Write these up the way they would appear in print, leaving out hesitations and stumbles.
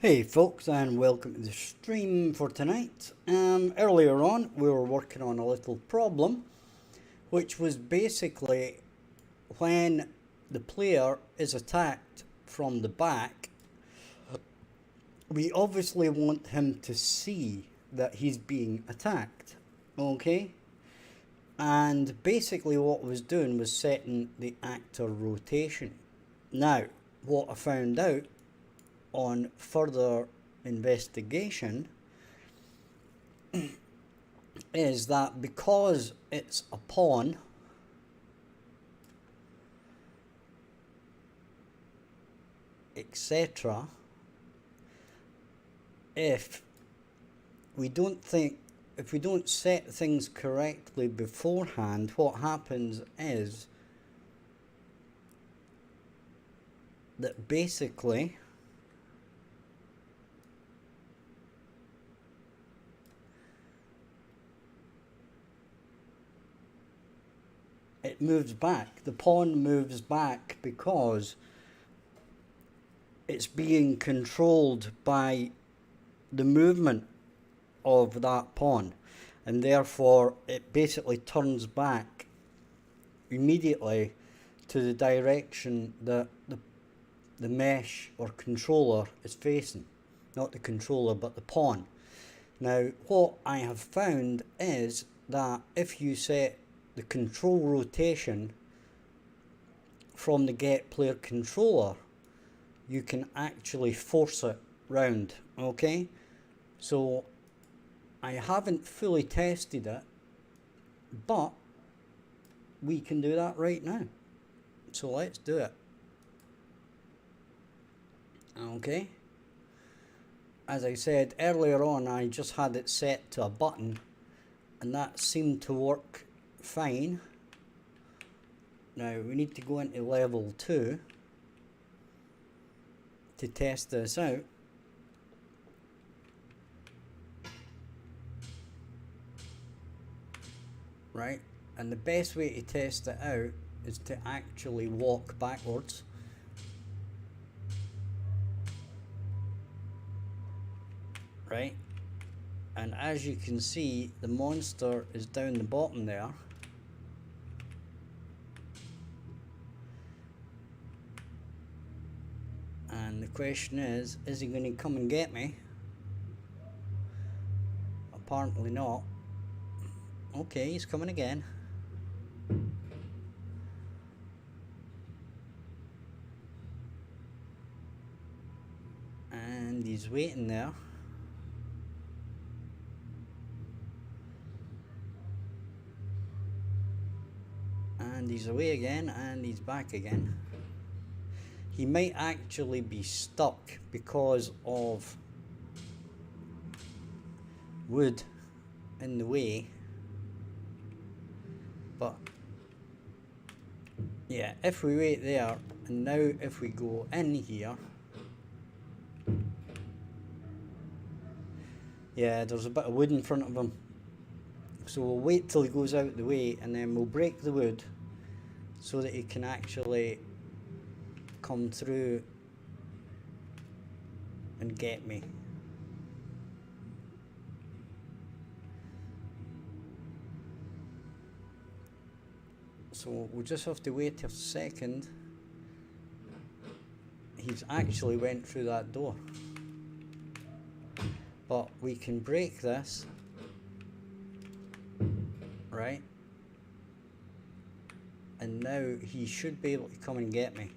Hey folks, and welcome to the stream for tonight. Earlier on we were working on a little problem, which was basically when the player is attacked from the back, we obviously want him to see that he's being attacked, okay? And basically what I was doing was setting the actor rotation. Now, what I found out on further investigation is that because it's a pawn, etc., if we don't set things correctly beforehand, what happens is that basically it moves back. The pawn moves back because it's being controlled by the movement of that pawn, and therefore it basically turns back immediately to the direction that the mesh or controller is facing. Not the controller, but the pawn. Now, what I have found is that if you set the control rotation from the get player controller, you can actually force it round, okay? So I haven't fully tested it, but we can do that right now. So let's do it. Okay, as I said earlier on, I just had it set to a button and that seemed to work fine. Now we need to go into level 2 to test this out. Right, and the best way to test it out is to actually walk backwards. Right, and as you can see, the monster is down the bottom there. And the question is he going to come and get me? Apparently not. Okay, he's coming again. And he's waiting there. And he's away again, and he's back again. He might actually be stuck because of wood in the way. But yeah, if we wait there, and now if we go in here, yeah, there's a bit of wood in front of him. So we'll wait till he goes out the way, and then we'll break the wood so that he can actually come through and get me. So we'll just have to wait a second. He's actually went through that door. But we can break this, right? And now he should be able to come and get me.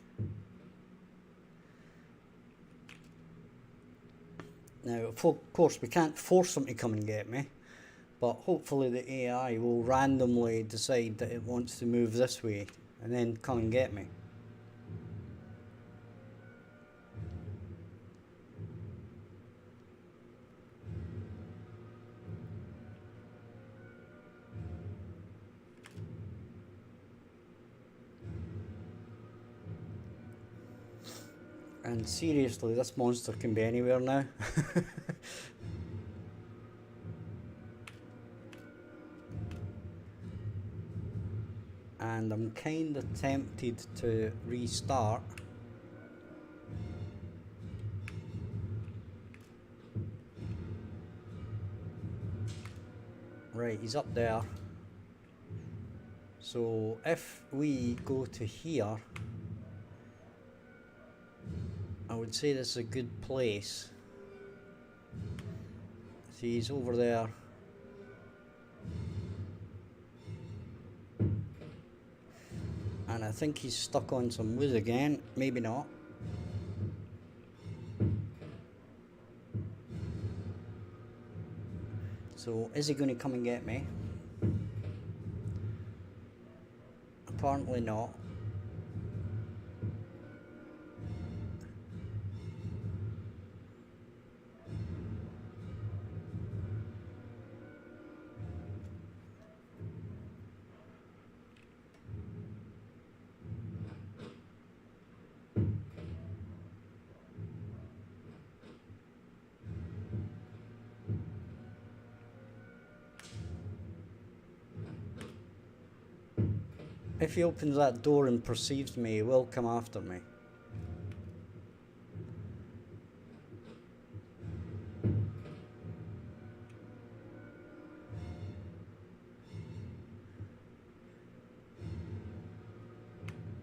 Now, of course, we can't force him to come and get me, but hopefully the AI will randomly decide that it wants to move this way and then come and get me. And seriously, this monster can be anywhere now. And I'm kind of tempted to restart. Right, he's up there. So if we go to here, I would say this is a good place. See, he's over there. And I think he's stuck on some wood again. Maybe not. So is he going to come and get me? Apparently not. If he opens that door and perceives me, he will come after me.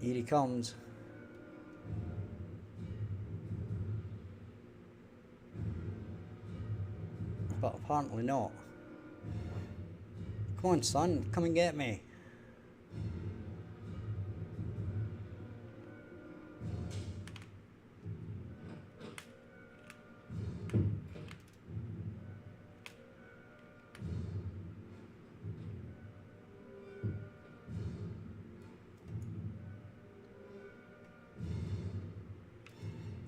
Here he comes. But apparently not. Come on, son, come and get me.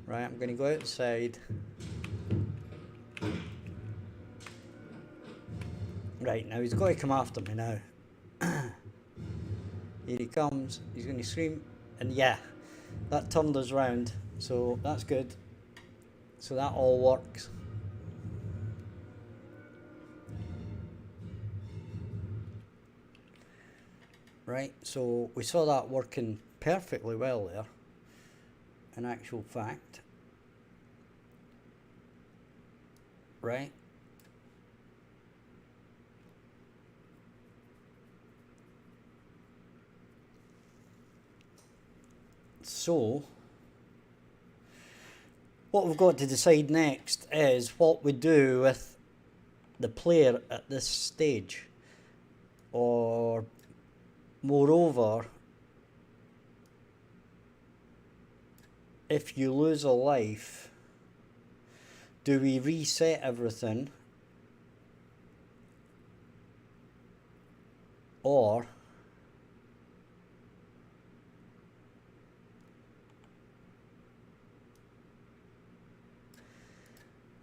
Right, I'm going to go outside. Right, now he's got to come after me now. Here he comes. He's going to scream. And yeah, that turned us round. So that's good. So that all works. Right, so we saw that working perfectly well there. In actual fact. Right. So, what we've got to decide next is what we do with the player at this stage. Or, moreover, if you lose a life, do we reset everything? Or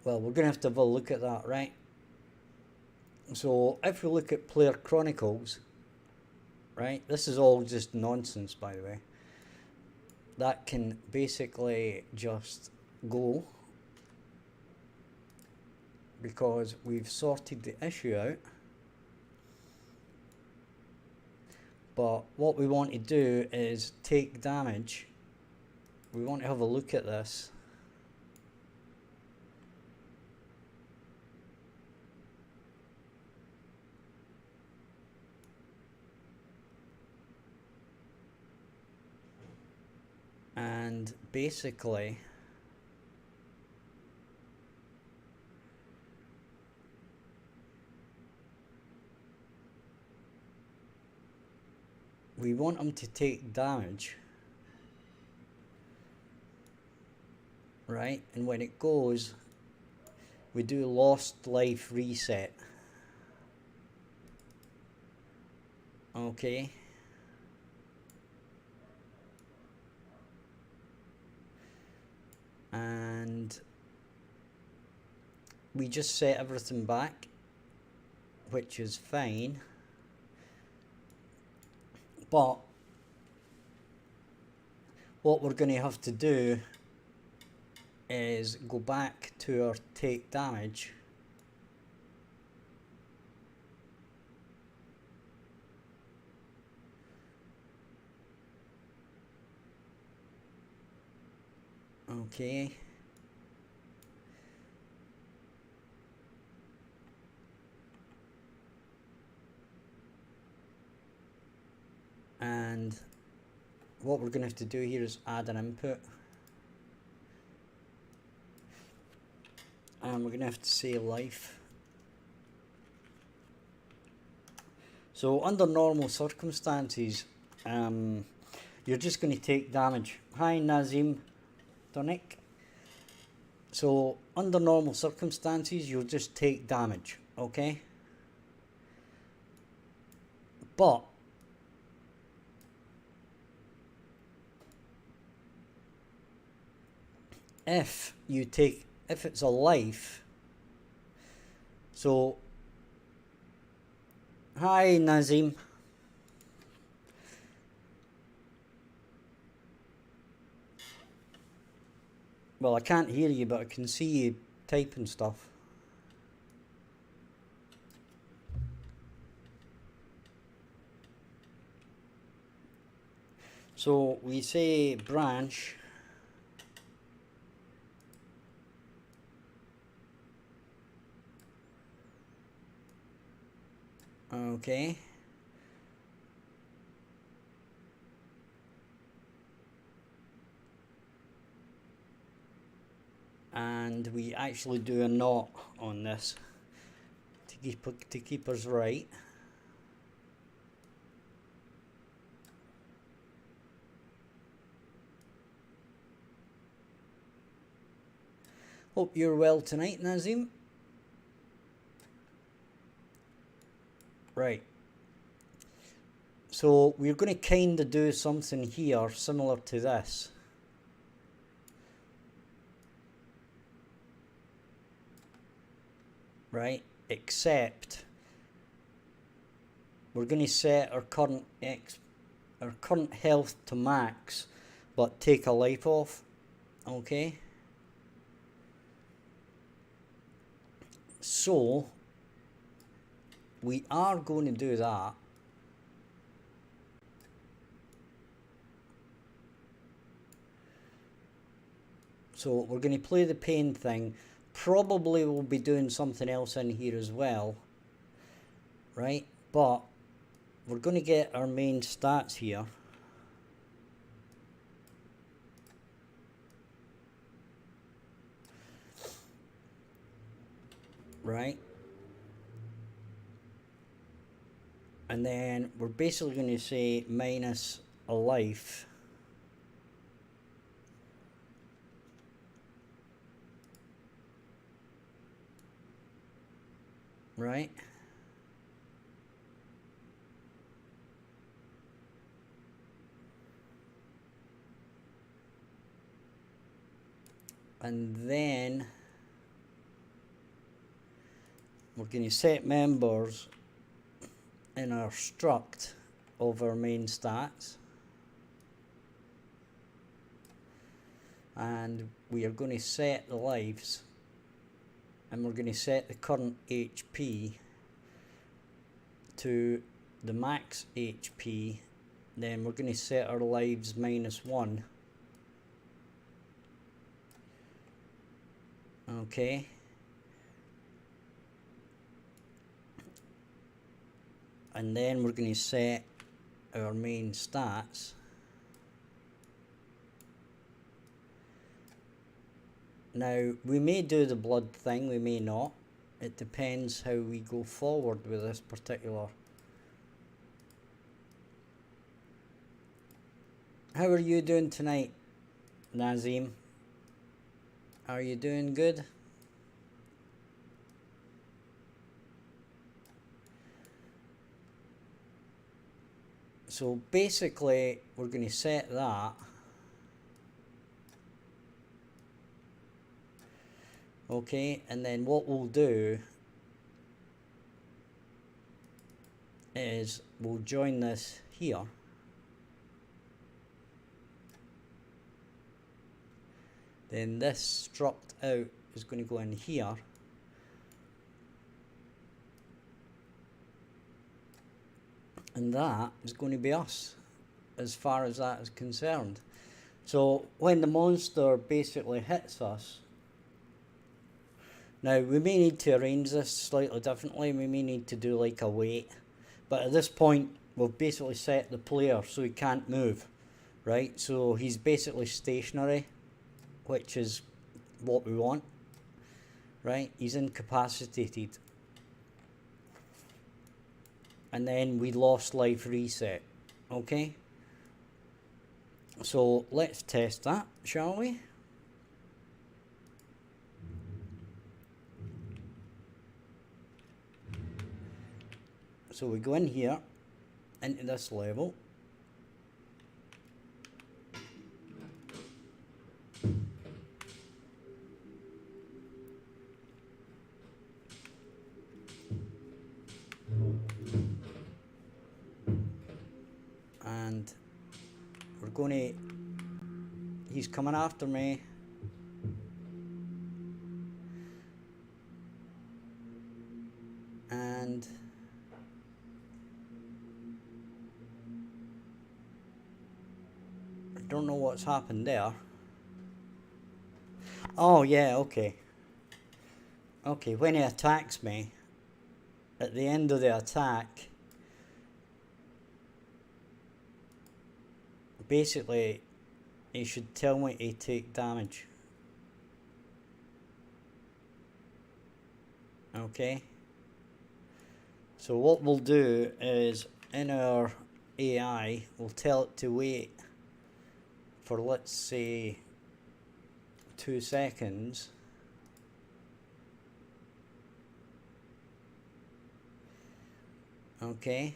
well, we're going to have to have a look at that, right? So if we look at Player Chronicles, right, this is all just nonsense, by the way. That can basically just go because we've sorted the issue out. But what we want to do is take damage. We want to have a look at this. And basically, we want them to take damage, right? And when it goes, we do lost life reset. Okay. And we just set everything back, which is fine. But what we're going to have to do is go back to our take damage. Okay. what we're going to have to do here is add an input. And we're going to have to say life. So under normal circumstances, you're just going to take damage. Hi Nazim Tonic. So under normal circumstances, you'll just take damage, okay? But if it's a life, so hi Nazim. Well, I can't hear you, but I can see you typing stuff. So we say branch. Okay. And we actually do a not on this to keep us right. Hope you're well tonight, Nazim. Right. So we're going to kind of do something here similar to this. Right, except we're going to set our current health to max, but take a life off. Okay. So we are going to do that. So we're going to play the pain thing. Probably we'll be doing something else in here as well, right? But we're going to get our main stats here. Right? And then we're basically going to say minus a life. Right? And then we're going to set members in our struct of our main stats. And we are going to set the lives. And we're going to set the current HP to the max HP. Then we're going to set our lives -1. Okay. And then we're going to set our main stats. Now, we may do the blood thing, we may not. It depends how we go forward with this particular. How are you doing tonight, Nazim? Are you doing good? So basically, we're going to set that. Okay, and then what we'll do is we'll join this here. Then this struct out is going to go in here. And that is going to be us, as far as that is concerned. So when the monster basically hits us, now we may need to arrange this slightly differently, we may need to do like a wait, but at this point we've basically set the player so he can't move, right? So he's basically stationary, which is what we want, right? He's incapacitated. And then we lost life reset, okay? So let's test that, shall we? So we go in here, into this level. And we're going to, he's coming after me. And I don't know what's happened there. Oh yeah, okay. Okay, when he attacks me, at the end of the attack, basically he should tell me to take damage. Okay. So what we'll do is, in our AI, we'll tell it to wait for, let's say, 2 seconds. Okay.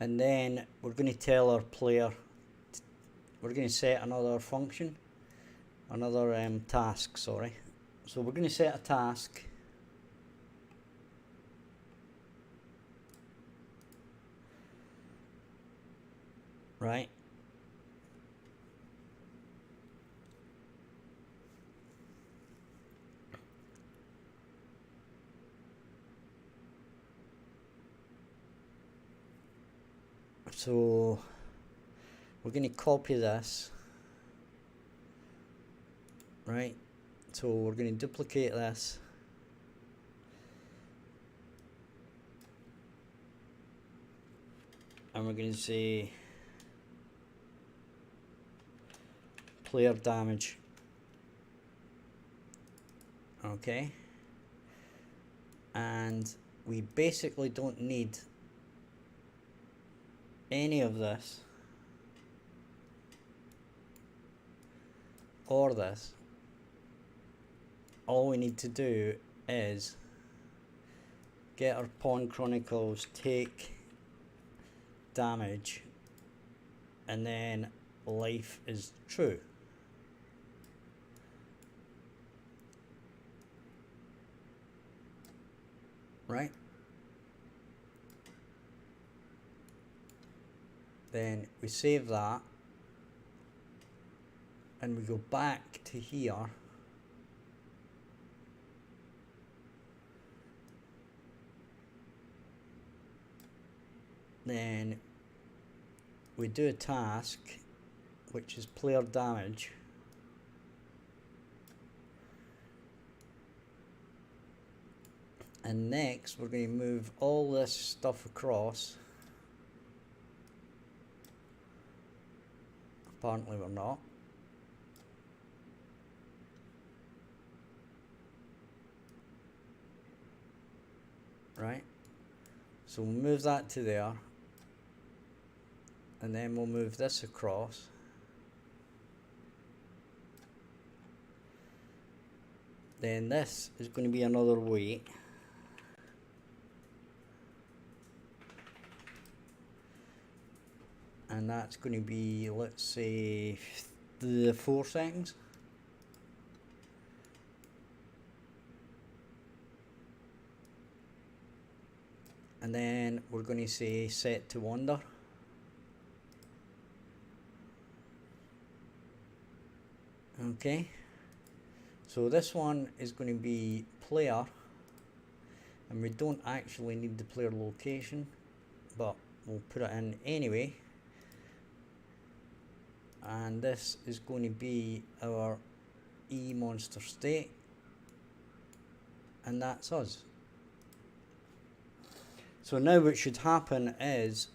And then we're going to tell our player, we're going to set another function, another task, sorry. So we're going to set a task. Right. So we're going to copy this. Right. So we're going to duplicate this. And we're going to say player damage. Okay. And we basically don't need any of this or this. All we need to do is get our pawn chronicles, take damage, and then life is true. Right? Then we save that and we go back to here. Then we do a task which is player damage. And next we're going to move all this stuff across. Apparently we're not. Right? So we'll move that to there. And then we'll move this across. Then this is going to be another weight. And that's going to be, let's say, the 4 seconds. And then we're going to say set to wonder. Okay. So this one is going to be player. And we don't actually need the player location, but we'll put it in anyway. And this is going to be our E monster state, and that's us. So now what should happen is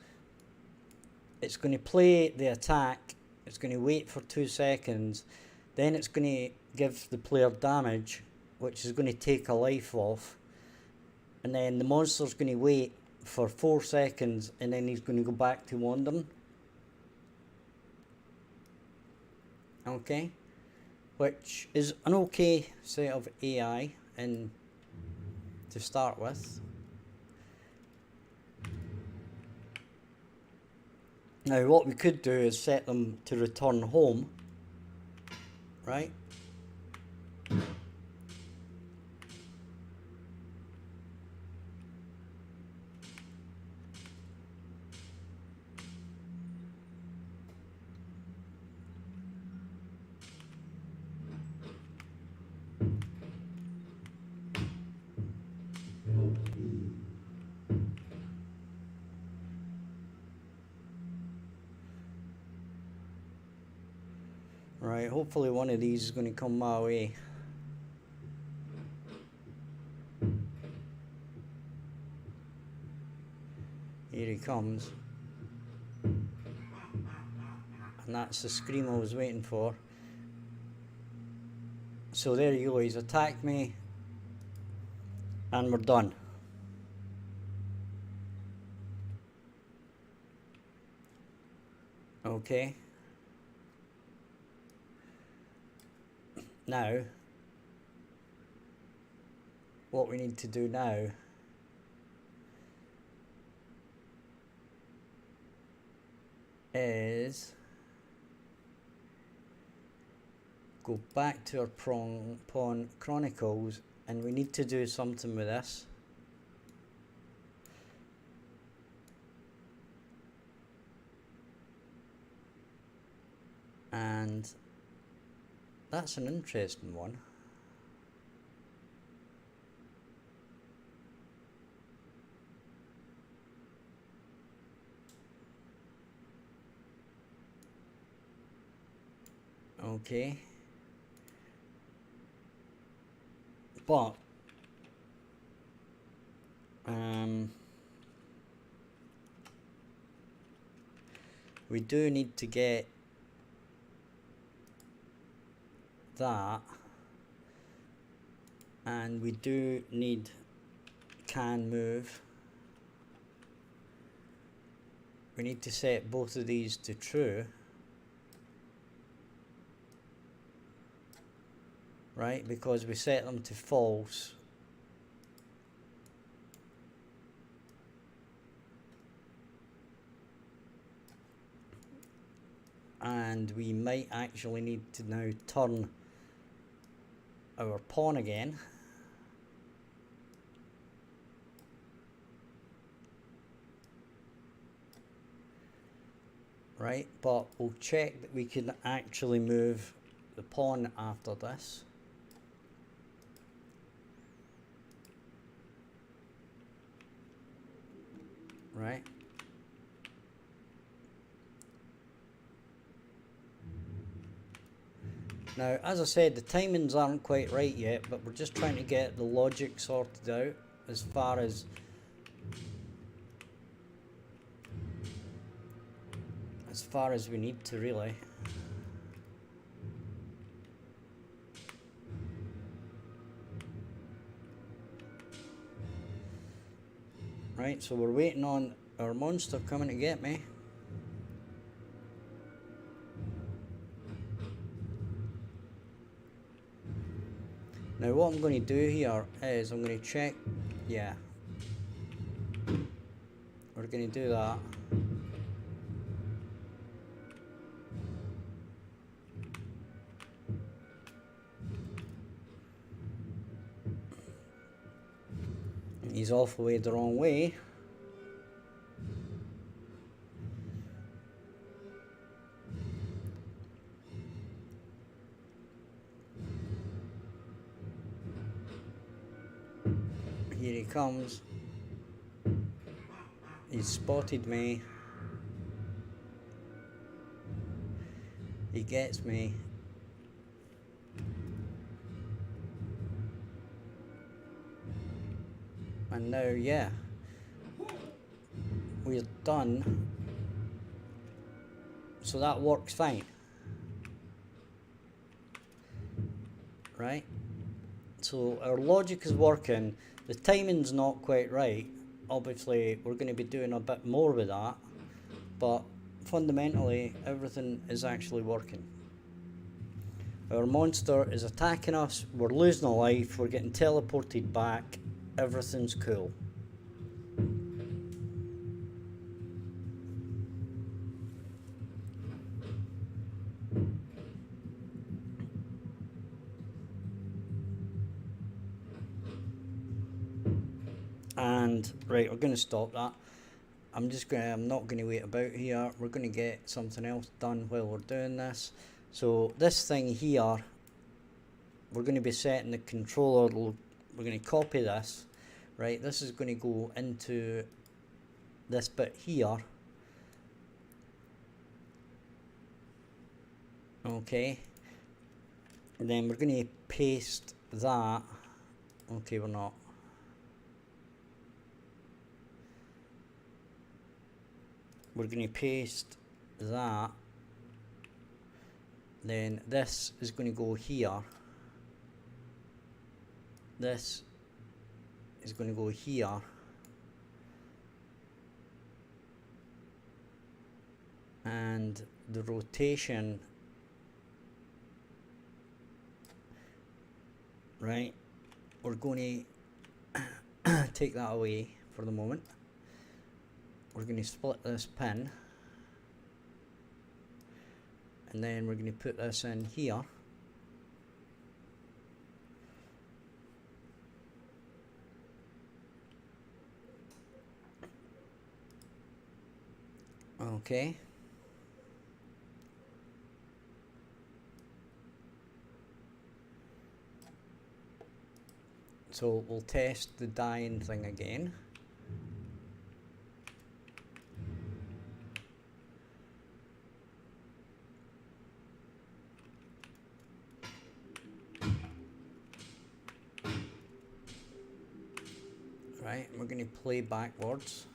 it's going to play the attack, it's going to wait for 2 seconds, then it's going to give the player damage, which is going to take a life off, and then the monster's going to wait for 4 seconds, and then he's going to go back to wandering. Okay, which is an okay set of AI in to start with. Now what we could do is set them to return home, right? Right, hopefully one of these is going to come my way. Here he comes. And that's the scream I was waiting for. So there you go, he's attacked me. And we're done. Okay. Now, what we need to do now is go back to our Pawn Chronicles, and we need to do something with this. And that's an interesting one. Okay. But we do need to get that, and we do need can move. We need to set both of these to true, right, because we set them to false. And we might actually need to now turn our pawn again. Right, but we'll check that we can actually move the pawn after this. Right. Now, as I said, the timings aren't quite right yet, but we're just trying to get the logic sorted out as far as we need to, really. Right, so we're waiting on our monster coming to get me. Now what I'm going to do here is I'm going to check, yeah, we're going to do that. He's off away the wrong way. Here he comes. He's spotted me. He gets me. And now, yeah, we're done. So that works fine. Right? So our logic is working. The timing's not quite right. Obviously, we're going to be doing a bit more with that. But fundamentally, everything is actually working. Our monster is attacking us. We're losing a life. We're getting teleported back. Everything's cool. And right, we're going to stop that. I'm not going to wait about here. We're going to get something else done while we're doing this. So this thing here, we're going to be setting the controller. We're going to copy this. Right, this is going to go into this bit here. Okay. And then we're going to paste that. Okay, we're not. We're going to paste that. Then this is going to go here. This is going to go here. And the rotation, right, we're going to take that away for the moment. We're going to split this pin, and then we're going to put this in here. Okay. So we'll test the dying thing again. Right, we're going to play backwards.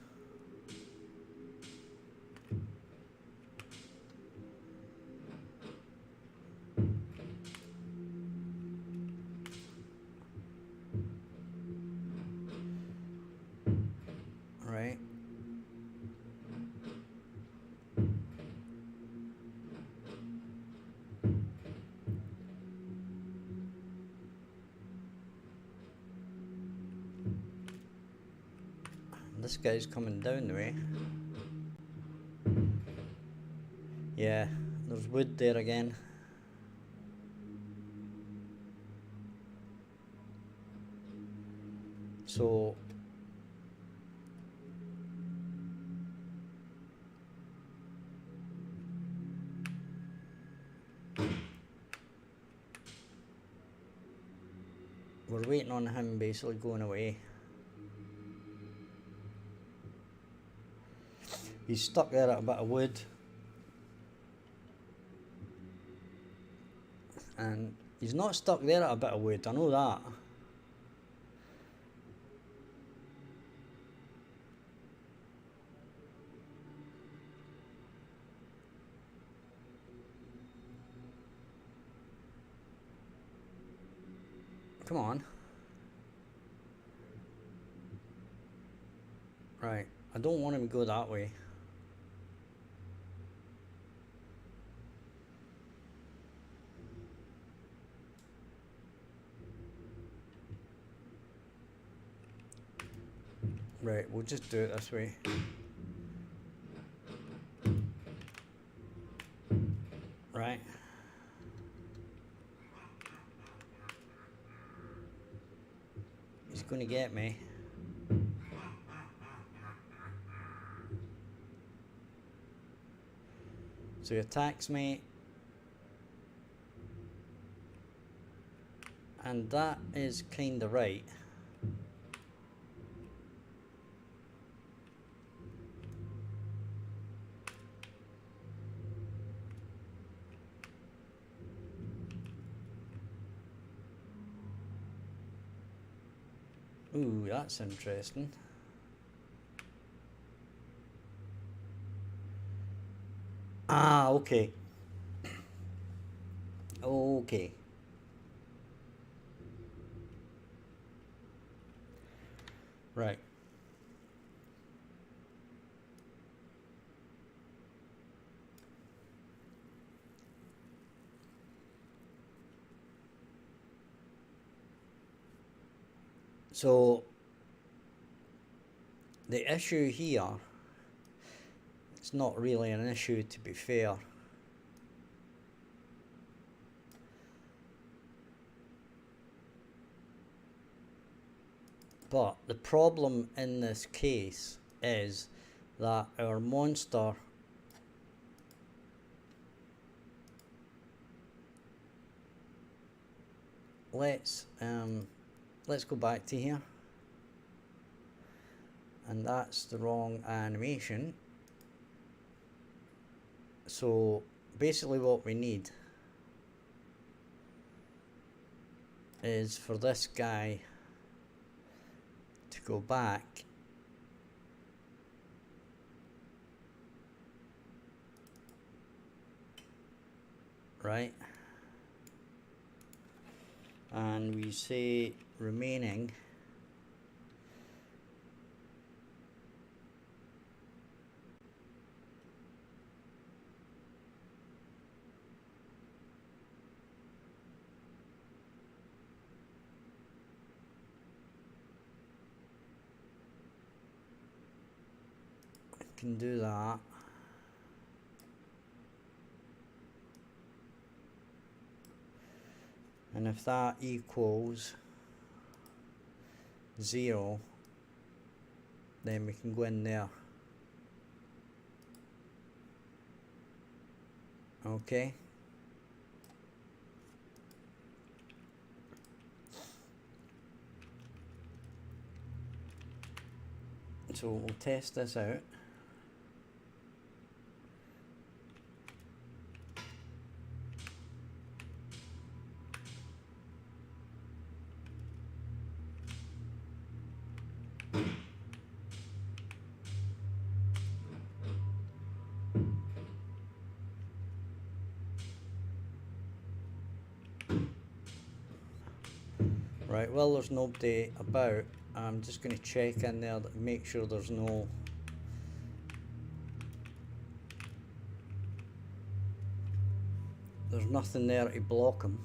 Right. This guy's coming down the way. Yeah, there's wood there again. So we're waiting on him basically going away. He's stuck there at a bit of wood. And he's not stuck there at a bit of wood, I know that. Come on. Right, I don't want him to go that way. Right, we'll just do it this way. Right. He's going to get me. So he attacks me. And that is kinda right. Ooh, that's interesting. Ah, okay. Okay. Right. So the issue here, it's not really an issue to be fair. But the problem in this case is that our monster let's go back to here, and that's the wrong animation. So basically what we need is for this guy to go back right, and we say remaining can do that. And if that equals 0, then we can go in there. Okay. So we'll test this out. Right, well there's nobody about. I'm just going to check in there to make sure there's nothing there to block him.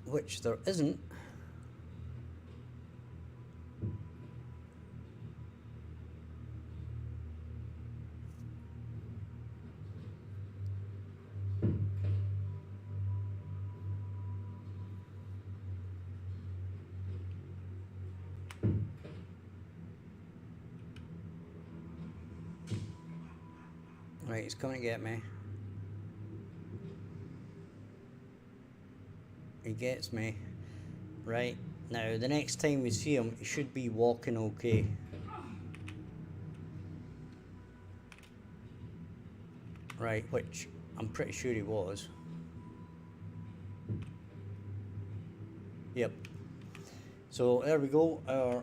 Which there isn't. Right, he's coming to get me. He gets me. Right, now the next time we see him, he should be walking okay. Right, which I'm pretty sure he was. Yep. So there we go, our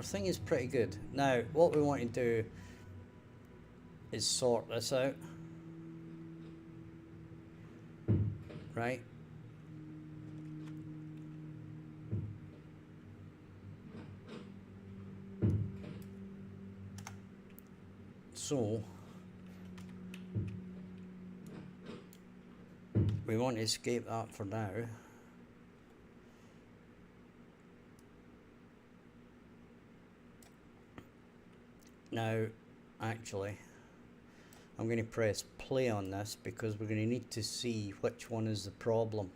thing is pretty good. Now, what we want to do is sort this out. Right? So, we want to escape that for now. Now, actually, I'm going to press play on this because we're going to need to see which one is the problem.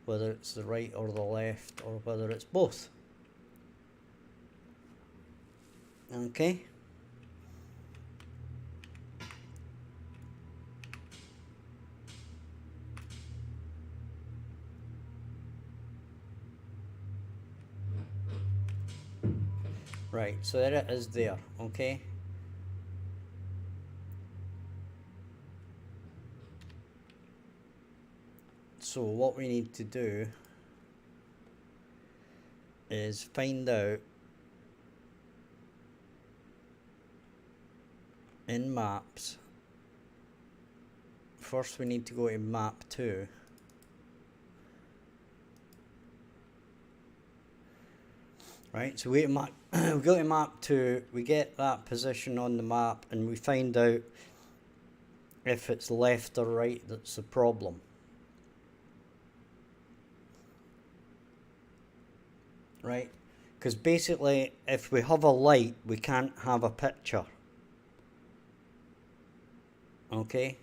Whether it's the right or the left, or whether it's both. Okay. Right, so there it is there, okay? So what we need to do is find out in maps. First we need to go to map 2. Right, so we go to map 2, we get that position on the map, and we find out if it's left or right that's the problem. Right, because basically if we have a light we can't have a picture. Okay.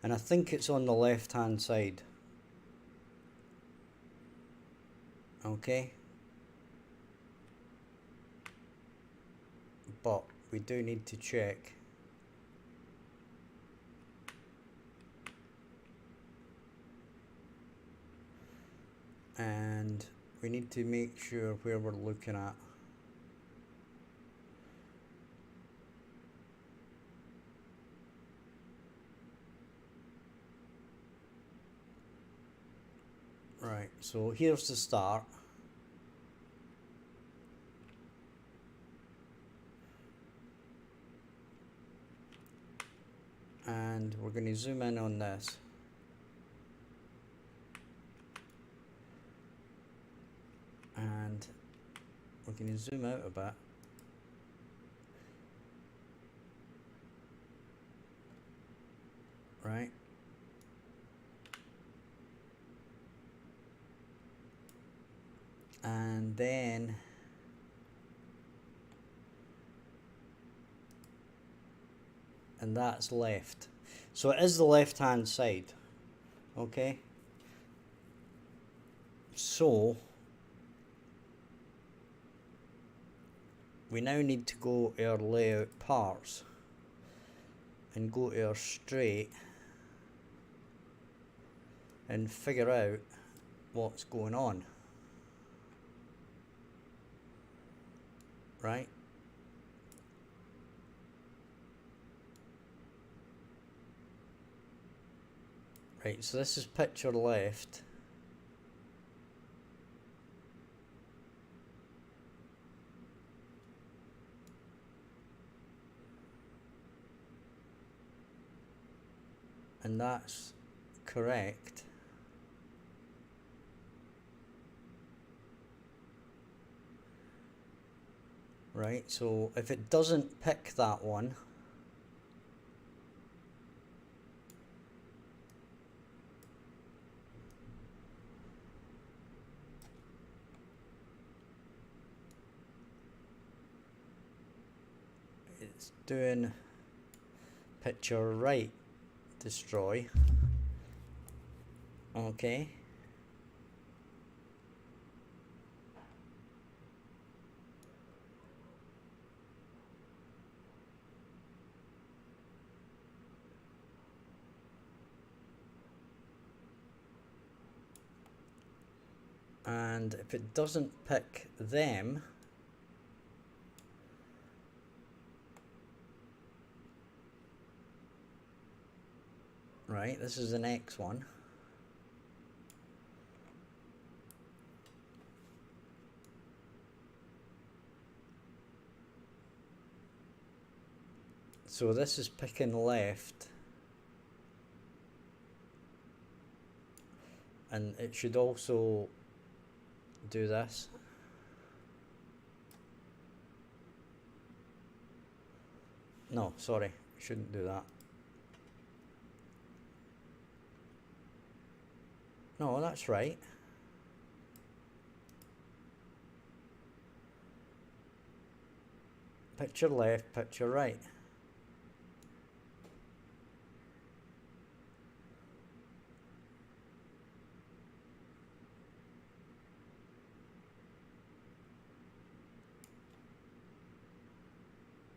And I think it's on the left hand side. Okay. But we do need to check. And we need to make sure where we're looking at. Right, so here's the start. And we're going to zoom in on this. And we're going to zoom out a bit. Right. And then that's left. So it is the left hand side. Okay. So we now need to go to our layout parts and go to our straight and figure out what's going on. Right? Right, so this is picture left. And that's correct. Right, so if it doesn't pick that one, it's doing picture right destroy. Okay. And if it doesn't pick them, right, this is the next one. So this is picking left. And it should also do this. No, sorry, shouldn't do that. No, that's right. Picture left, picture right.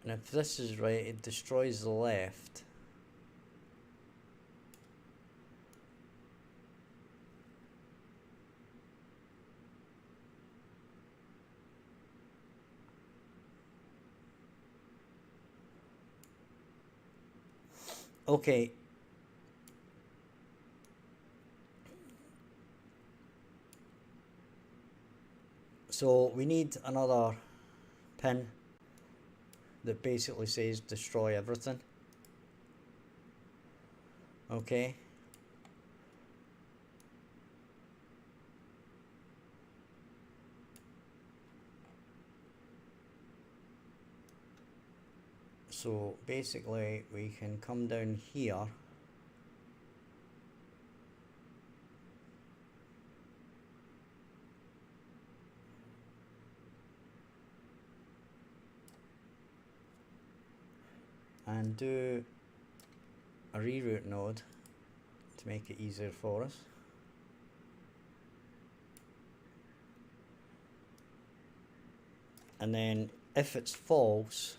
And if this is right, it destroys the left. Okay. So we need another pin that basically says destroy everything. Okay. So basically we can come down here and do a reroute node to make it easier for us. And then if it's false,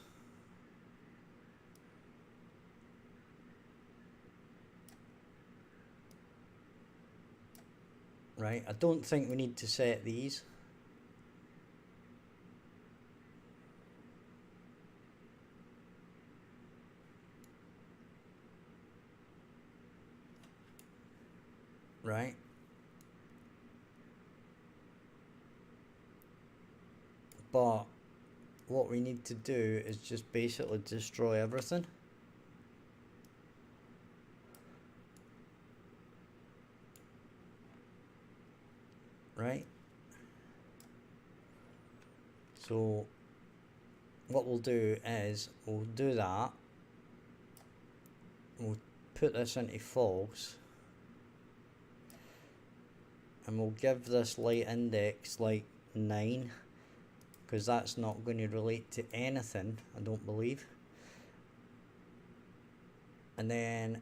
right, I don't think we need to set these. Right. But what we need to do is just basically destroy everything. Right. So what we'll do is we'll do that. We'll put this into false. And we'll give this light index like 9. Because that's not going to relate to anything, I don't believe. And then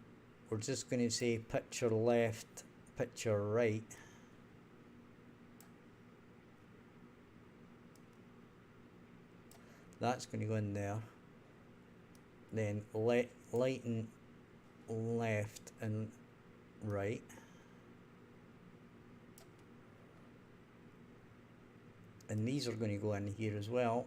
we're just going to say picture left, picture right. That's going to go in there. Then lighten left and right. And these are going to go in here as well.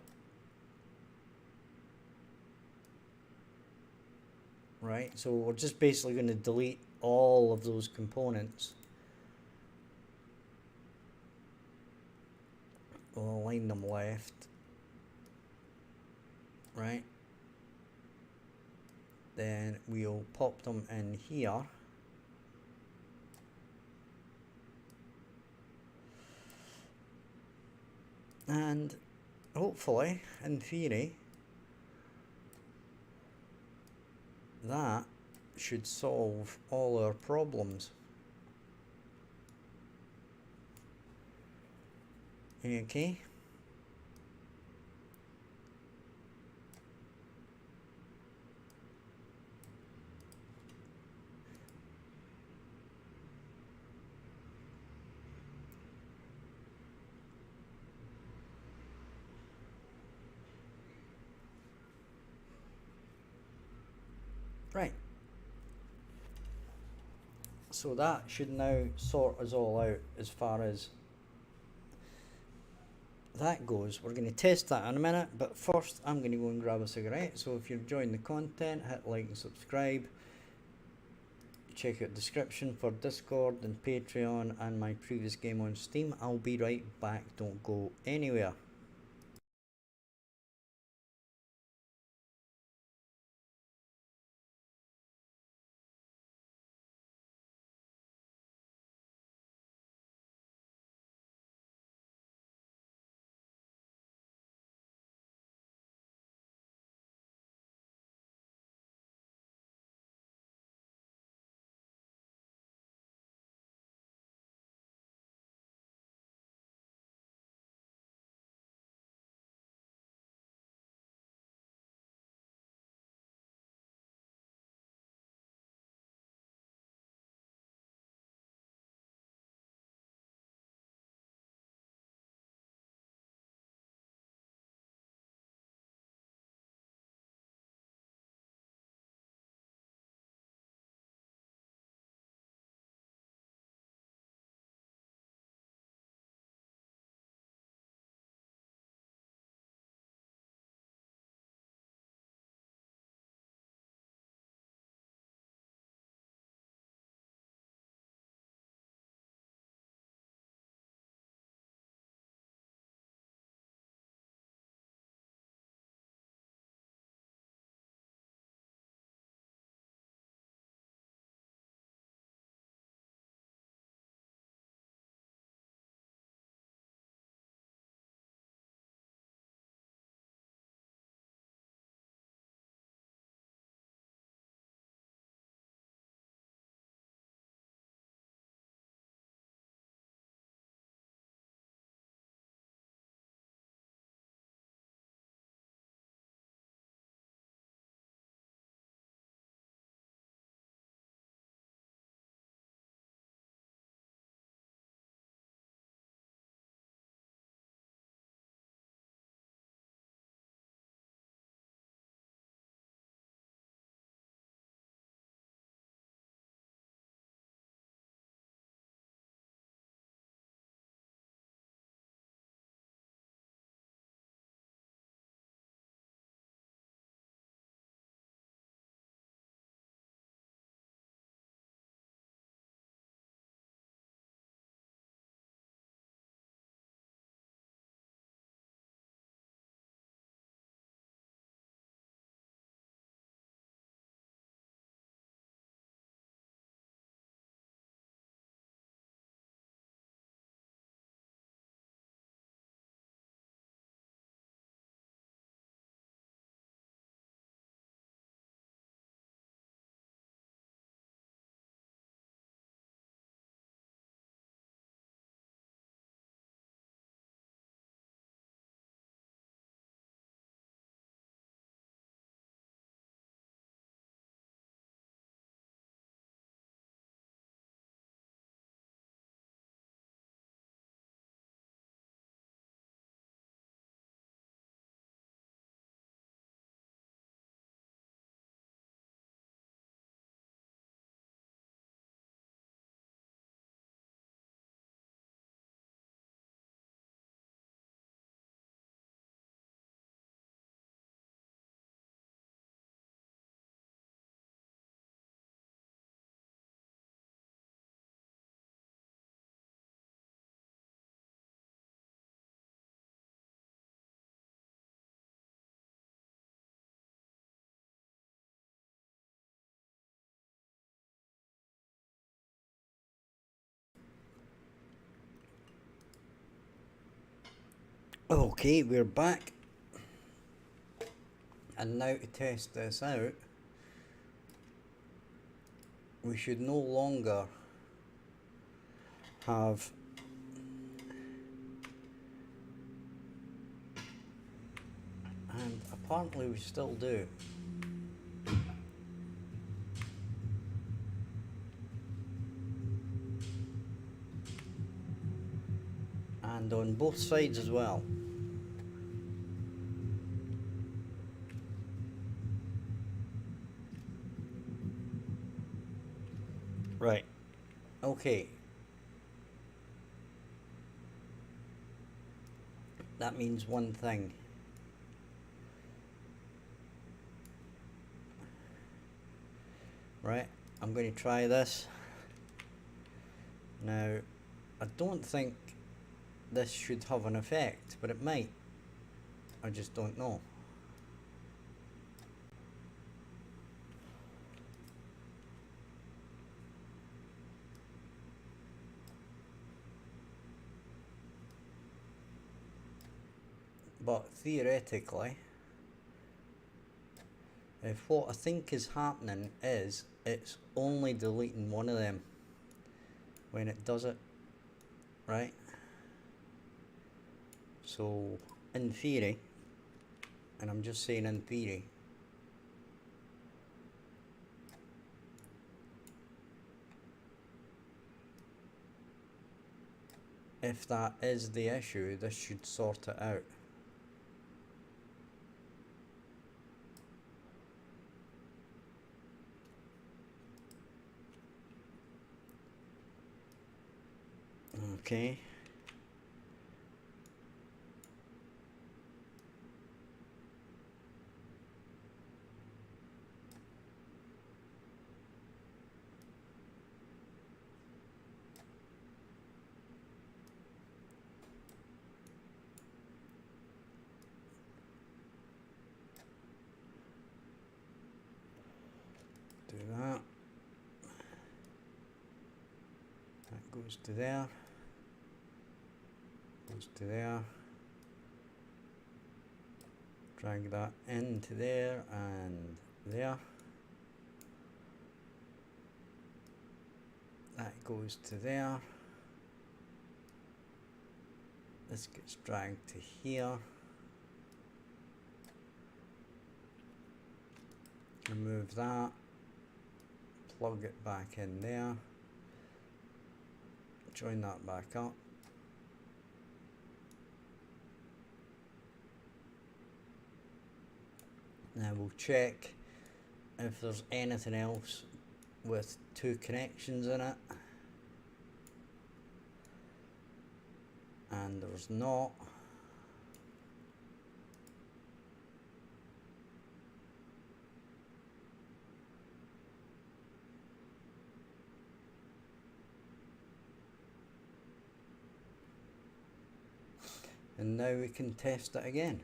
Right, so we're just basically going to delete all of those components. We'll align them left. Right. Then we'll pop them in here. And hopefully, in theory, that should solve all our problems. Okay. Right. So that should now sort us all out as far as that goes. We're going to test that in a minute, but first I'm going to go and grab a cigarette. So if you're enjoying the content, hit like and subscribe. Check out the description for Discord and Patreon and my previous game on Steam. I'll be right back, don't go anywhere. Okay, we're back. And now to test this out, we should no longer have and apparently we still do. And on both sides as well. Right. Okay. That means one thing. Right, I'm going to try this. Now, I don't think this should have an effect, but it might. I just don't know. But theoretically, if what I think is happening is it's only deleting one of them when it does it, right? So, in theory, and I'm just saying in theory, if that is the issue, this should sort it out. Okay. Do that. That goes to there. Goes to there. Drag that into there and there. That goes to there. This gets dragged to here. Remove that. Plug it back in there. Join that back up. Now we'll check if there's anything else with two connections in it. And there's not. And now we can test it again.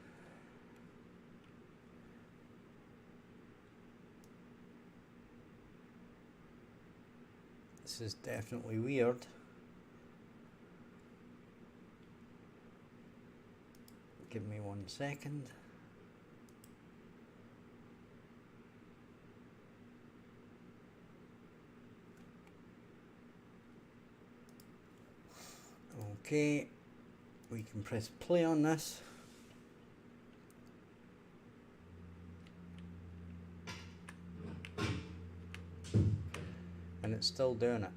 This is definitely weird. Give me 1 second. Okay, we can press play on this. And it's still doing it.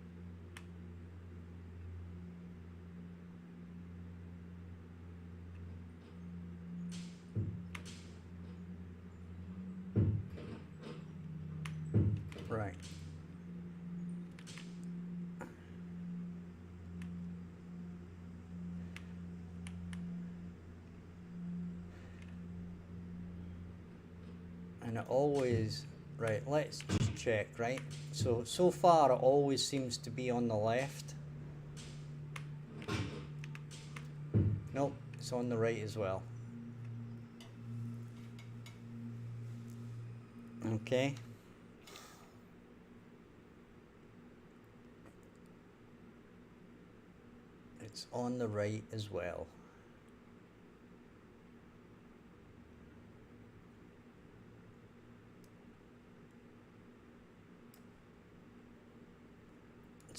Right. And it always, right, let's just check, right? So far it always seems to be on the left. Nope, it's on the right as well. Okay. It's on the right as well.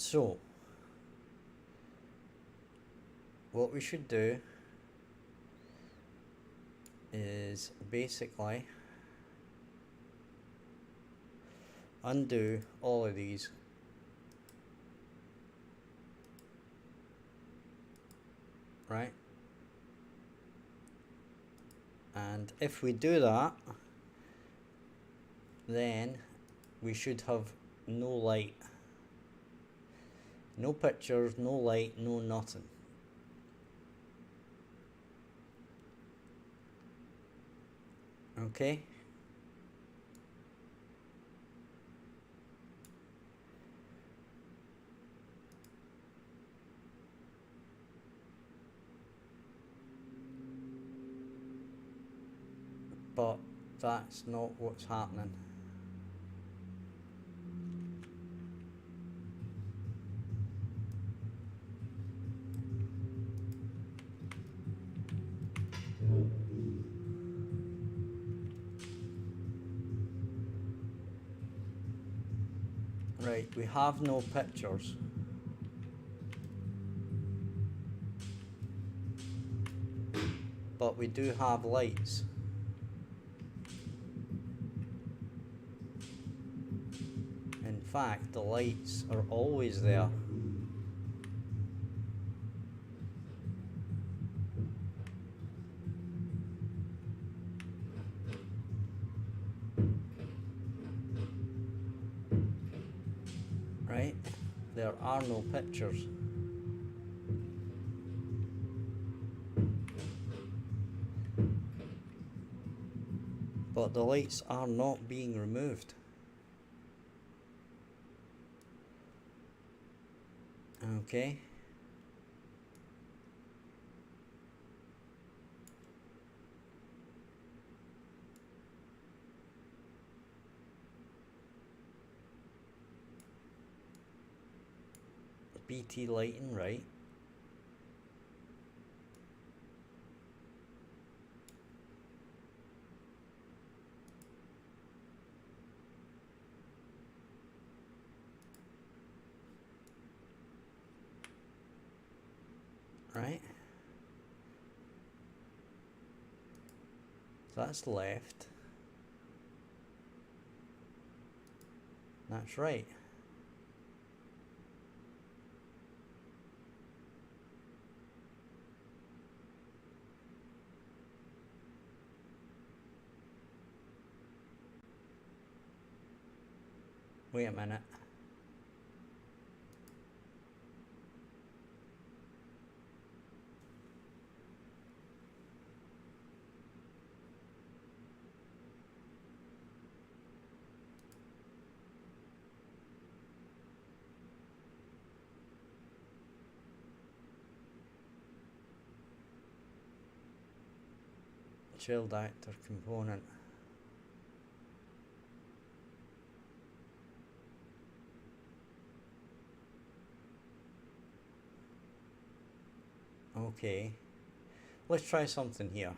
So what we should do is basically undo all of these, right? And if we do that, then we should have no light, no pictures, no light, no nothing. Okay. But that's not what's happening. Right, we have no pictures. But we do have lights. In fact, the lights are always there. Right? There are no pictures. But the lights are not being removed. Okay. BT lighting, right? Right? That's left. That's right. Wait a minute. Child actor component. Okay. Let's try something here.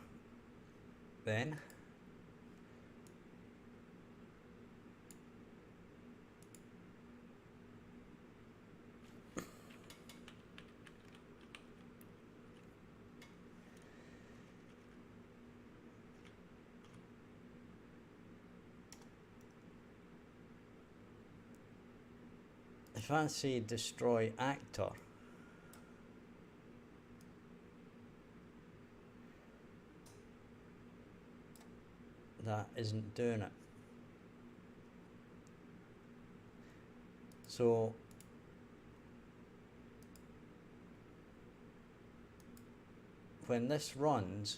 Then. If I say destroy actor, that isn't doing it. So when this runs,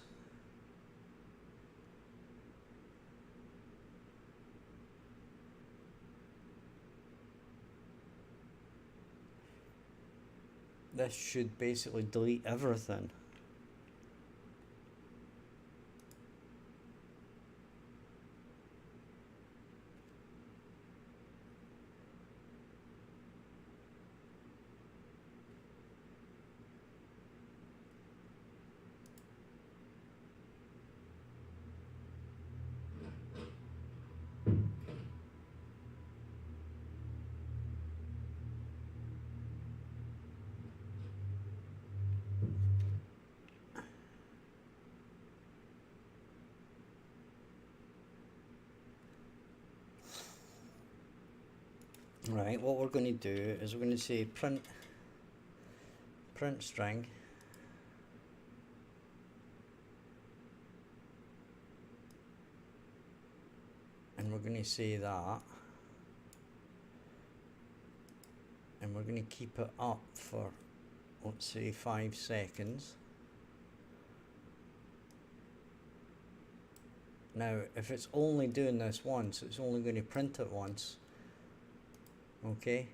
this should basically delete everything. Right, what we're going to do is we're going to say print string, and we're going to say that, and we're going to keep it up for, let's say, 5 seconds. Now if it's only doing this once, it's only going to print it once. Okay,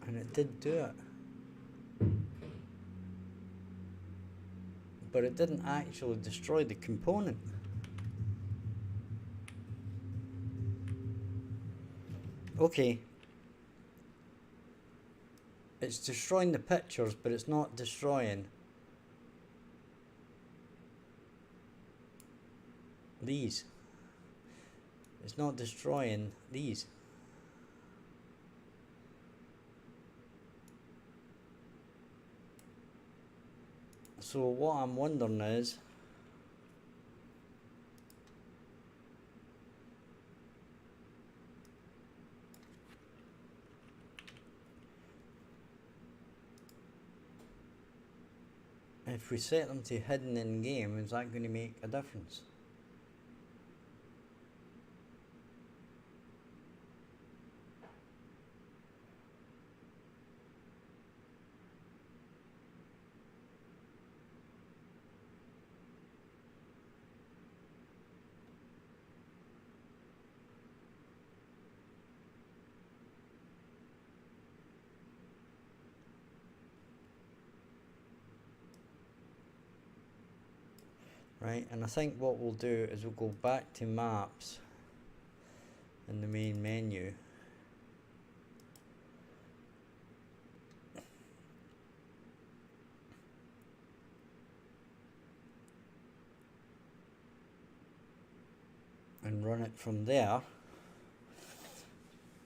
and it did do it, but it didn't actually destroy the component. Okay, it's destroying the pictures, but it's not destroying these. It's not destroying these. So what I'm wondering is, if we set them to hidden in game, is that going to make a difference? Right, and I think what we'll do is we'll go back to maps in the main menu, and run it from there.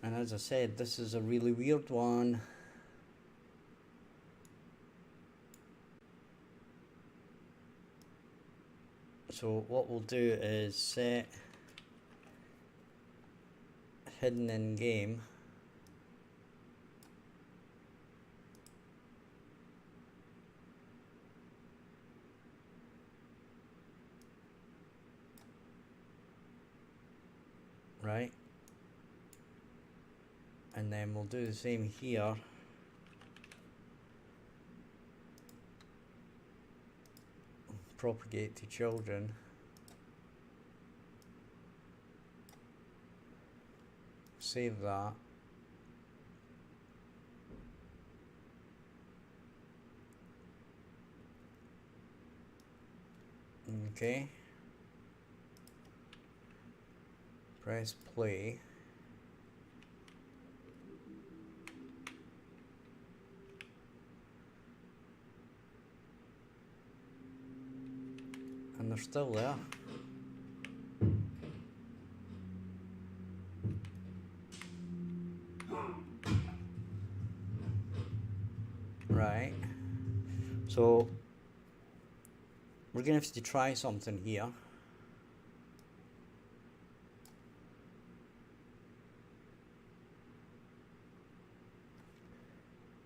And as I said, this is a really weird one. So what we'll do is set hidden in game, right, and then we'll do the same here. Propagate to children. Save that. Okay. Press play. And they're still there. Right. So we're gonna have to try something here.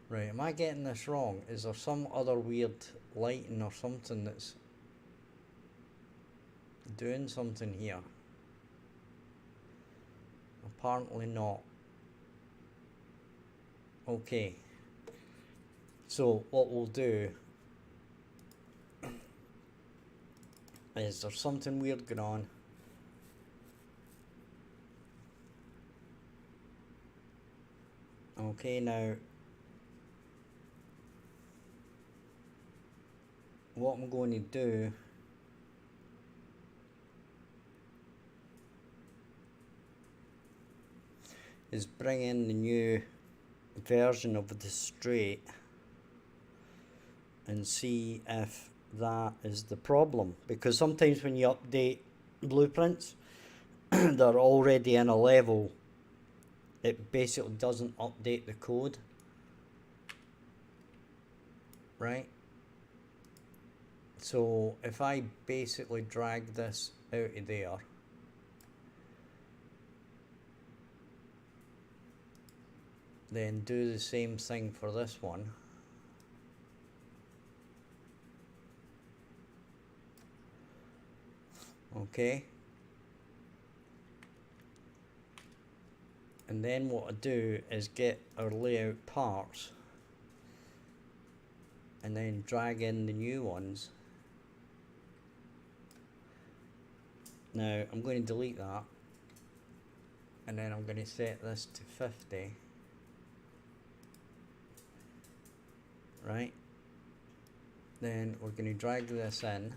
Right, am I getting this wrong? Is there some other weird lighting or something that's doing something here? Apparently not. Okay. So what we'll do is there's something weird going on. Okay, now what I'm going to do is bring in the new version of the straight and see if that is the problem, because sometimes when you update blueprints they're already in a level, it basically doesn't update the code, right? So if I basically drag this out of there, then do the same thing for this one, okay, and then what I do is get our layout parts and then drag in the new ones. Now I'm going to delete that, and then I'm going to set this to 50, right? Then we're going to drag this in,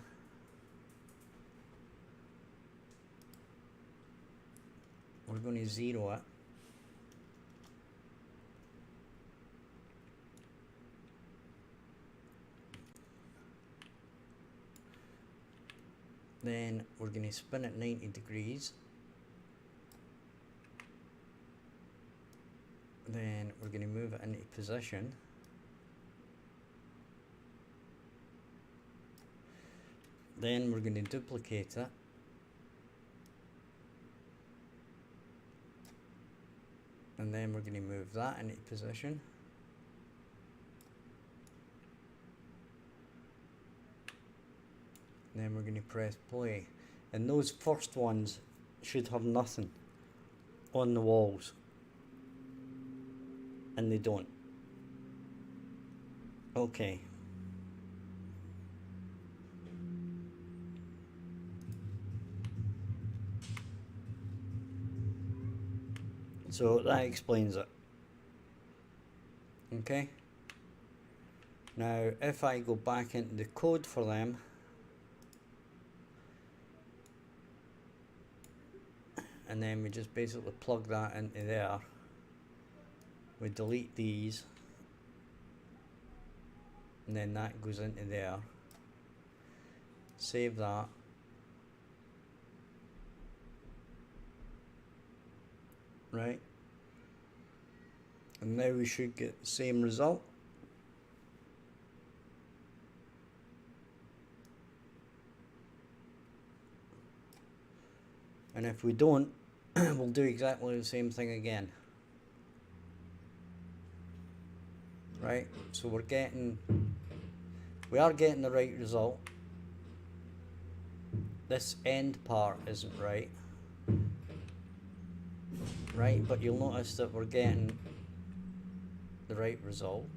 we're going to 0 it, then we're going to spin it 90 degrees, then we're going to move it into position, then we're going to duplicate it, and then we're going to move that into position, and then we're going to press play, and those first ones should have nothing on the walls, and they don't. Okay. So that explains it. Okay. Now if I go back into the code for them, and then we just basically plug that into there, we delete these, and then that goes into there, save that, right, and now we should get the same result. And if we don't, we'll do exactly the same thing again. Right, so we are getting the right result. This end part isn't right, but you'll notice that we're getting the right result.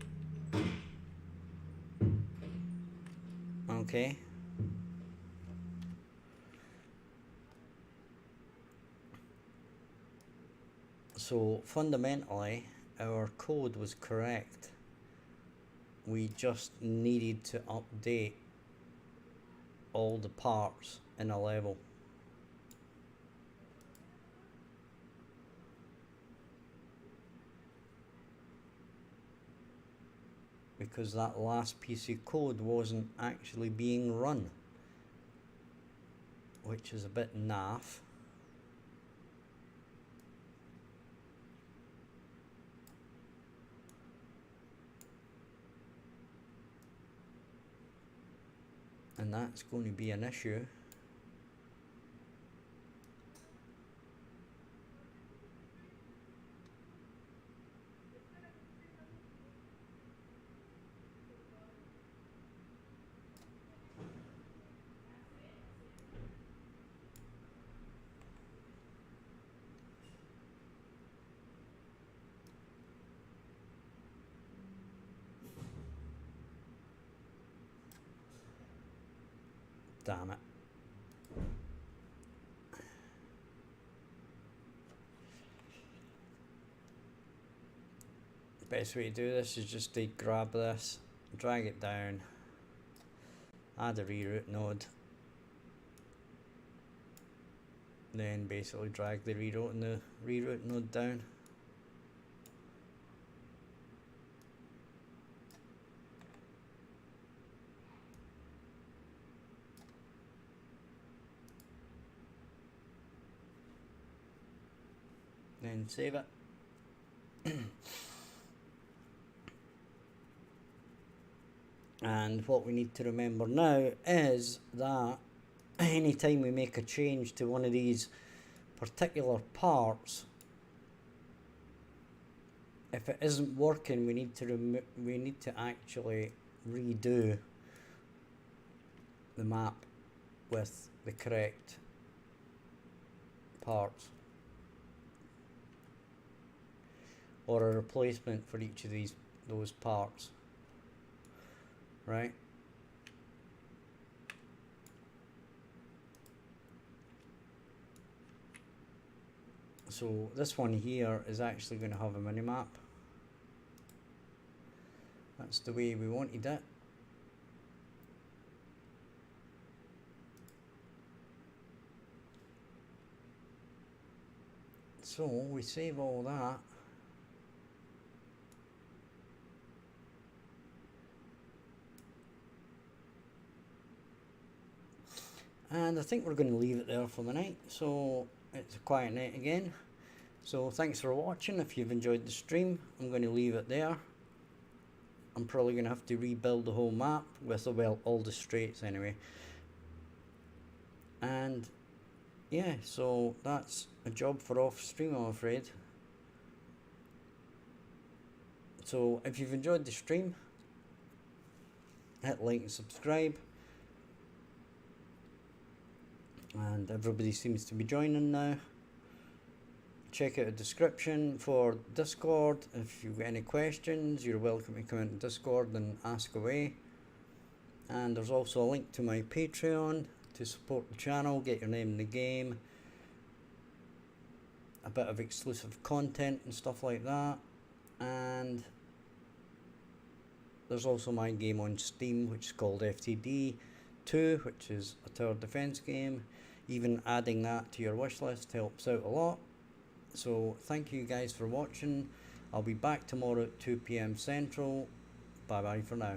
Okay. So fundamentally our code was correct. We just needed to update all the parts in a level. Because that last piece of code wasn't actually being run, which is a bit naff. And that's going to be an issue. Damn it. Best way to do this is just to grab this, drag it down, add a reroute node, then basically drag the reroute node down. Then save it. And what we need to remember now is that anytime we make a change to one of these particular parts, if it isn't working, we need to actually redo the map with the correct parts, or a replacement for each of those parts, right? So this one here is actually going to have a minimap. That's the way we wanted it. So we save all that. And I think we're going to leave it there for the night. So it's a quiet night again. So thanks for watching. If you've enjoyed the stream, I'm going to leave it there. I'm probably going to have to rebuild the whole map with, well, all the straights anyway. And yeah, so that's a job for off stream, I'm afraid. So if you've enjoyed the stream, hit like and subscribe. And everybody seems to be joining now. Check out the description for Discord. If you've got any questions, you're welcome to come into Discord and ask away. And there's also a link to my Patreon to support the channel, get your name in the game, a bit of exclusive content and stuff like that. And there's also my game on Steam, which is called FTD 2, which is a tower defense game. Even adding that to your wish list helps out a lot. So thank you guys for watching. I'll be back tomorrow at 2 PM Central. Bye bye for now.